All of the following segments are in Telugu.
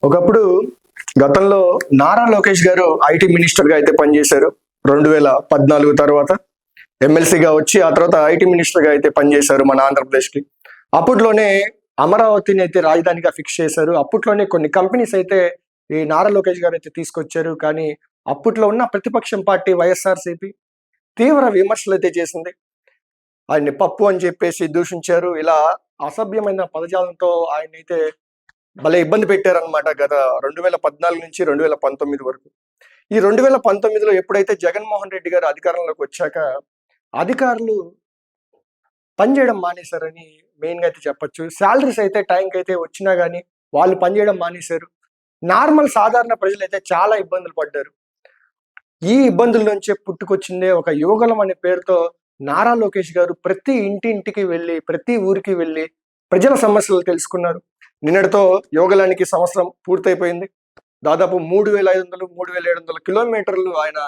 ఒకప్పుడు గతంలో నారా లోకేష్ గారు ఐటీ మినిస్టర్ గా అయితే పనిచేశారు. 2014 తర్వాత ఎమ్మెల్సీగా వచ్చి ఆ తర్వాత ఐటీ మినిస్టర్ గా అయితే పనిచేశారు మన ఆంధ్రప్రదేశ్ కి. అప్పట్లోనే అమరావతిని అయితే రాజధానిగా ఫిక్స్ చేశారు. అప్పట్లోనే కొన్ని కంపెనీస్ అయితే ఈ నారా లోకేష్ గారు అయితే తీసుకొచ్చారు. కానీ అప్పట్లో ఉన్న ప్రతిపక్షం పార్టీ వైఎస్ఆర్సీపీ తీవ్ర విమర్శలు అయితే చేసింది. ఆయన్ని పప్పు అని చెప్పేసి దూషించారు. ఇలా అసభ్యమైన పదజాలంతో ఆయన అయితే భలే ఇబ్బంది పెట్టారనమాట. గత 2014 నుంచి 2019 వరకు. ఈ 2019లో ఎప్పుడైతే జగన్మోహన్ రెడ్డి గారు అధికారంలోకి వచ్చాక అధికారులు పనిచేయడం మానేశారని మెయిన్‌గా అయితే చెప్పొచ్చు. సాలరీస్ అయితే టైంకి అయితే వచ్చినా గానీ వాళ్ళు పనిచేయడం మానేశారు. నార్మల్ సాధారణ ప్రజలైతే చాలా ఇబ్బందులు పడ్డారు. ఈ ఇబ్బందుల నుంచే పుట్టుకొచ్చిందే ఒక యువగళం అనే పేరుతో నారా లోకేష్ గారు ప్రతి ఇంటింటికి వెళ్ళి, ప్రతి ఊరికి వెళ్ళి ప్రజల సమస్యలు తెలుసుకున్నారు. నిన్నటితో యువగళానికి సంవత్సరం పూర్తయిపోయింది. దాదాపు 3500, 3700 కిలోమీటర్లు ఆయన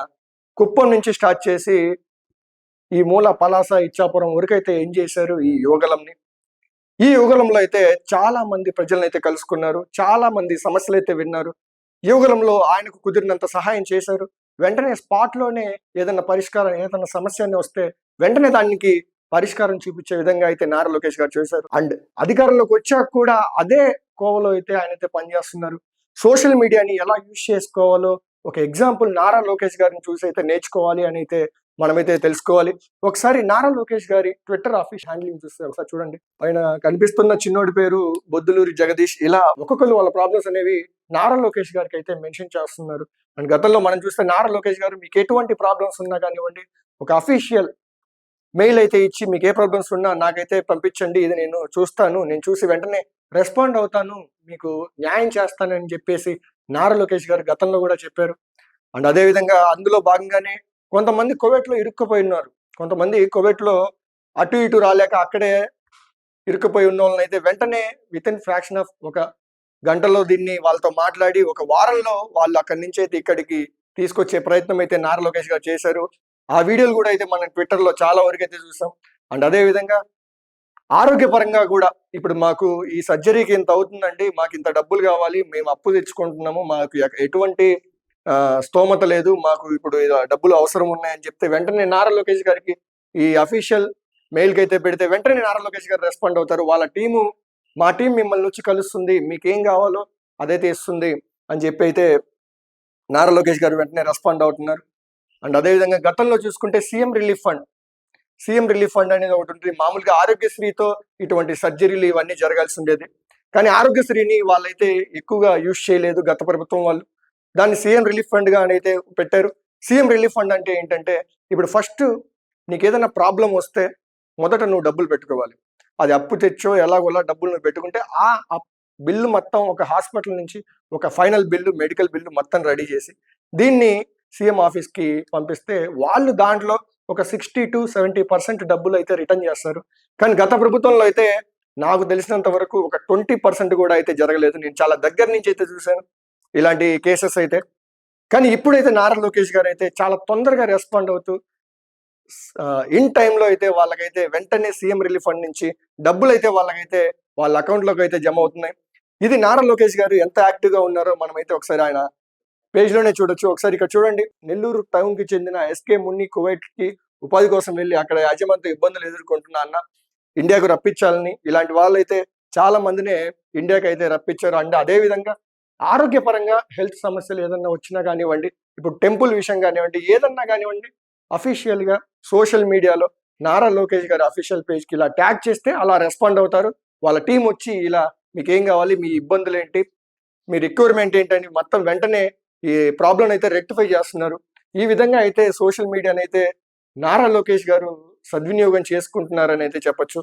కుప్పం నుంచి స్టార్ట్ చేసి ఈ మూల పలాస, ఇచ్చాపురం వరకైతే ఏం చేశారు ఈ యువగళంని. ఈ యువగళంలో అయితే చాలా మంది ప్రజలనైతే కలుసుకున్నారు. చాలా మంది సమస్యలైతే విన్నారు. యువగళంలో ఆయనకు కుదిరినంత సహాయం చేశారు. వెంటనే స్పాట్‌లోనే ఏదన్నా పరిష్కారం, ఏదన్నా సమస్య అని వస్తే వెంటనే దానికి పరిష్కారం చూపించే విధంగా అయితే నారా లోకేష్ గారు చేశారు. అండ్ అధికారంలోకి వచ్చాక కూడా అదే కోవలో అయితే ఆయనైతే పనిచేస్తున్నారు. సోషల్ మీడియాని ఎలా యూజ్ చేసుకోవాలో ఒక ఎగ్జాంపుల్ నారా లోకేష్ గారిని చూసి అయితే నేర్చుకోవాలి అని అయితే మనమైతే తెలుసుకోవాలి. ఒకసారి నారా లోకేష్ గారి ట్విట్టర్ ఆఫీస్ హ్యాండిలింగ్ చూస్తే ఒకసారి చూడండి. పైన కనిపిస్తున్న చిన్నోడి పేరు బొద్దులూరి జగదీష్. ఇలా ఒక్కొక్కరు వాళ్ళ ప్రాబ్లమ్స్ అనేవి నారా లోకేష్ గారికి అయితే మెన్షన్ చేస్తున్నారు. అండ్ గతంలో మనం చూస్తే నారా లోకేష్ గారు మీకు ఎటువంటి ప్రాబ్లమ్స్ ఉన్నా కానివ్వండి, ఒక అఫీషియల్ మెయిల్ అయితే ఇచ్చి మీకు ఏ ప్రాబ్లమ్స్ ఉన్నా నాకైతే పంపించండి, ఇది నేను చూస్తాను, నేను చూసి వెంటనే రెస్పాండ్ అవుతాను, మీకు న్యాయం చేస్తానని చెప్పేసి నారా లోకేష్ గారు గతంలో కూడా చెప్పారు. అండ్ అదే విధంగా అందులో భాగంగానే కొంతమంది కువైట్లో ఇరుక్కుపోయి ఉన్నారు. కొంతమంది కువైట్లో అటు ఇటు రాలేక అక్కడే ఇరుక్కుపోయి ఉన్న వాళ్ళని అయితే వెంటనే వితిన్ ఫ్రాక్షన్ ఆఫ్ ఒక గంటలో దీన్ని వాళ్ళతో మాట్లాడి ఒక వారంలో వాళ్ళు అక్కడి నుంచి అయితే ఇక్కడికి తీసుకొచ్చే ప్రయత్నం అయితే నారా లోకేష్ గారు చేశారు. ఆ వీడియోలు కూడా అయితే మనం ట్విట్టర్‌లో చాలా వరకు అయితే చూసాం. అండ్ అదే విధంగా ఆరోగ్యపరంగా కూడా ఇప్పుడు మాకు ఈ సర్జరీకి ఇంత అవుతుందండి, మాకు ఇంత డబ్బులు కావాలి, మేము అప్పు తెచ్చుకుంటున్నాము, మాకు ఎటువంటి స్తోమత లేదు, మాకు ఇప్పుడు ఇలా డబ్బులు అవసరం ఉన్నాయని చెప్తే వెంటనే నారా లోకేష్ గారికి ఈ అఫీషియల్ మెయిల్‌కి అయితే పెడితే వెంటనే నారా లోకేష్ గారు రెస్పాండ్ అవుతారు. వాళ్ళ టీము, మా టీం మిమ్మల్ని వచ్చి కలుస్తుంది, మీకేం కావాలో అదైతే ఇస్తుంది అని చెప్పి అయితే నారా లోకేష్ గారు వెంటనే రెస్పాండ్ అవుతున్నారు. అండ్ అదేవిధంగా గతంలో చూసుకుంటే సీఎం రిలీఫ్ ఫండ్ అనేది ఒకటి ఉంటుంది. మామూలుగా ఆరోగ్యశ్రీతో ఇటువంటి సర్జరీలు ఇవన్నీ జరగాల్సి ఉండేది. కానీ ఆరోగ్యశ్రీని వాళ్ళైతే ఎక్కువగా యూజ్ చేయలేదు గత ప్రభుత్వం వాళ్ళు. దాన్ని సీఎం రిలీఫ్ ఫండ్గా అయితే పెట్టారు. సీఎం రిలీఫ్ ఫండ్ అంటే ఏంటంటే ఇప్పుడు ఫస్ట్ నీకు ఏదైనా ప్రాబ్లం వస్తే మొదట నువ్వు డబ్బులు పెట్టుకోవాలి. అది అప్పు తెచ్చో ఎలాగోలా డబ్బులు నువ్వు పెట్టుకుంటే ఆ బిల్లు మొత్తం ఒక హాస్పిటల్ నుంచి ఒక ఫైనల్ బిల్లు, మెడికల్ బిల్లు మొత్తం రెడీ చేసి దీన్ని సీఎం ఆఫీస్‌కి పంపిస్తే వాళ్ళు దాంట్లో ఒక 60-70% డబ్బులు అయితే రిటర్న్ చేస్తారు. కానీ గత ప్రభుత్వంలో అయితే నాకు తెలిసినంత వరకు ఒక 20% కూడా అయితే జరగలేదు. నేను చాలా దగ్గర నుంచి అయితే చూశాను ఇలాంటి కేసెస్ అయితే. కానీ ఇప్పుడైతే నారా లోకేష్ గారు అయితే చాలా తొందరగా రెస్పాండ్ అవుతూ ఇన్ టైంలో అయితే వాళ్ళకైతే వెంటనే సీఎం రిలీఫ్ ఫండ్ నుంచి డబ్బులైతే వాళ్ళకైతే వాళ్ళ అకౌంట్‌లోకి అయితే జమ అవుతున్నాయి. ఇది నారా లోకేష్ గారు ఎంత యాక్టివ్‌గా ఉన్నారో మనమైతే ఒకసారి ఆయన పేజ్‌లోనే చూడొచ్చు. ఒకసారి ఇక్కడ చూడండి. నెల్లూరు టౌన్‌కి చెందిన ఎస్కే మున్ని కువైట్‌కి ఉపాధి కోసం వెళ్లి అక్కడ యాజమాన్యంతో ఇబ్బందులు ఎదుర్కొంటున్న అన్న ఇండియాకు రప్పించాలని ఇలాంటి వాళ్ళైతే చాలా మందినే ఇండియాకి అయితే రప్పించారు. అండ్ అదే విధంగా ఆరోగ్యపరంగా హెల్త్ సమస్యలు ఏదన్నా వచ్చినా కానివ్వండి, ఇప్పుడు టెంపుల్ విషయం కానివ్వండి, ఏదన్నా కానివ్వండి అఫీషియల్‌గా సోషల్ మీడియాలో నారా లోకేష్ గారి అఫీషియల్ పేజ్‌కి ఇలా ట్యాగ్ చేస్తే అలా రెస్పాండ్ అవుతారు. వాళ్ళ టీమ్ వచ్చి ఇలా మీకేం కావాలి, మీ ఇబ్బందులేంటి, మీ రిక్వైర్మెంట్ ఏంటని మొత్తం వెంటనే ఈ ప్రాబ్లమ్ అయితే రెక్టిఫై చేస్తున్నారు. ఈ విధంగా అయితే సోషల్ మీడియానైతే నారా లోకేష్ గారు సద్వినియోగం చేసుకుంటున్నారని అయితే చెప్పొచ్చు.